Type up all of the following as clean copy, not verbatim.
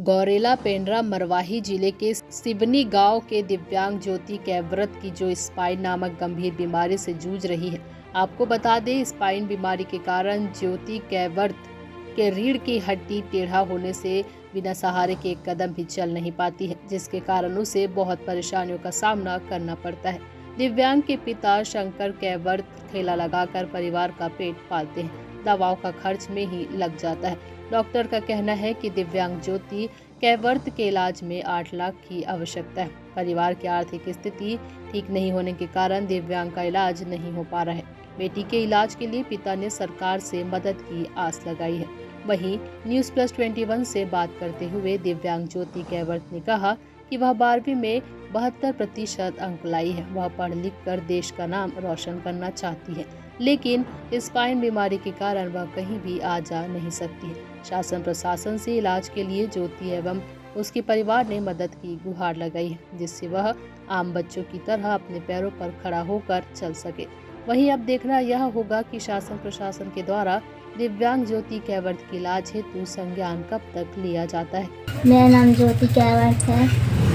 गौरेला पेंड्रा मरवाही जिले के सिवनी गांव के दिव्यांग ज्योति कैवरत की जो स्पाइन नामक गंभीर बीमारी से जूझ रही है। आपको बता दें, स्पाइन बीमारी के कारण ज्योति कैवरत के रीढ़ की हड्डी टेढ़ा होने से बिना सहारे के एक कदम भी चल नहीं पाती है, जिसके कारण उसे बहुत परेशानियों का सामना करना पड़ता है। दिव्यांग के पिता शंकर कैवरत ठेला लगाकर परिवार का पेट पालते हैं। दवाओं का खर्च में ही लग जाता है। डॉक्टर का कहना है कि दिव्यांग ज्योति कैवरत के इलाज में 8 लाख की आवश्यकता है। परिवार की आर्थिक स्थिति ठीक नहीं होने के कारण दिव्यांग का इलाज नहीं हो पा रहा है। बेटी के इलाज के लिए पिता ने सरकार से मदद की आस लगाई है। वहीं News+21 से बात करते हुए दिव्यांग ज्योति कैवरत ने कहा कि वह 12वीं में 72% अंक लाई है। वह पढ़ लिख कर देश का नाम रोशन करना चाहती है, लेकिन स्पाइन बीमारी के कारण वह कहीं भी आ जा नहीं सकती है। शासन प्रशासन से इलाज के लिए ज्योति एवं उसके परिवार ने मदद की गुहार लगाई है, जिससे वह आम बच्चों की तरह अपने पैरों पर खड़ा होकर चल सके। वहीं अब देखना यह होगा कि शासन प्रशासन के द्वारा दिव्यांग ज्योति कैवरत के इलाज हेतु संज्ञान कब तक लिया जाता है। मेरा नाम ज्योति कैवरत है।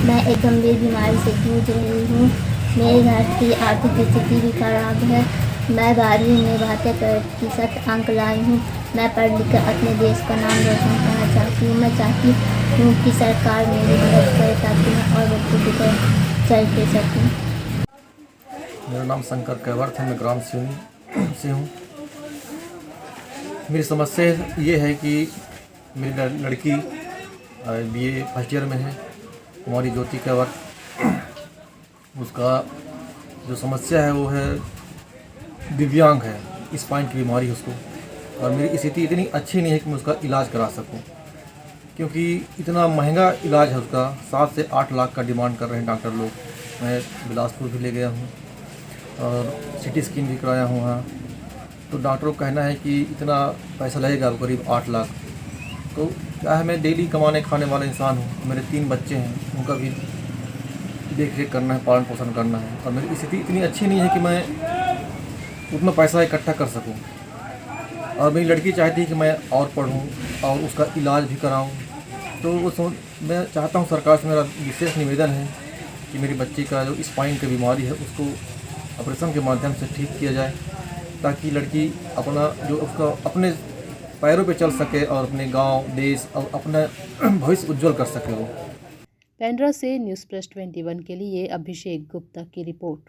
मैं एक गंभीर बीमारी से जूझ रही हूँ। मेरे घर की आर्थिक स्थिति भी खराब है। मैं 12वीं में 72% अंक लाई हूँ। मैं पढ़ लिख कर अपने देश का नाम रोशन करना चाहती हूँ। मैं चाहती हूँ कि सरकार मेरी मदद करे ताकि मैं और बच्चों की तरह चल फिर सकूँ। मेरा नाम शंकर कैवरत है। मैं ग्राम सिवनी से हूँ। मेरी समस्या ये है कि मेरी लड़की BA फर्स्ट ईयर में है, कुमारी ज्योति कैवरत। उसका जो समस्या है वो है दिव्यांग है, स्पाइन की बीमारी है उसको। और मेरी स्थिति इतनी अच्छी नहीं है कि मैं उसका इलाज करा सकूं, क्योंकि इतना महंगा इलाज है उसका। 7 से 8 लाख का डिमांड कर रहे हैं डॉक्टर लोग। मैं बिलासपुर भी ले गया हूँ और CT स्कैन भी कराया हूँ वहाँ। तो डॉक्टरों का कहना है कि इतना पैसा लगेगा, करीब 8 लाख। तो क्या है, मैं डेली कमाने खाने वाला इंसान हूँ। मेरे 3 बच्चे हैं, उनका भी देख रेख करना है, पालन पोषण करना है। और मेरी स्थिति इतनी अच्छी नहीं है कि मैं उतना पैसा इकट्ठा कर सकूं। और मेरी लड़की चाहती है कि मैं और पढ़ूं और उसका इलाज भी कराऊं। तो मैं चाहता हूं, सरकार से मेरा विशेष निवेदन है कि मेरी बच्ची का जो स्पाइन की बीमारी है उसको ऑपरेशन के माध्यम से ठीक किया जाए, ताकि लड़की अपना जो उसका अपने पैरों पे चल सके और अपने गांव, देश और अपना भविष्य उज्जवल कर सके वो। पेंड्रा से News+21 के लिए अभिषेक गुप्ता की रिपोर्ट।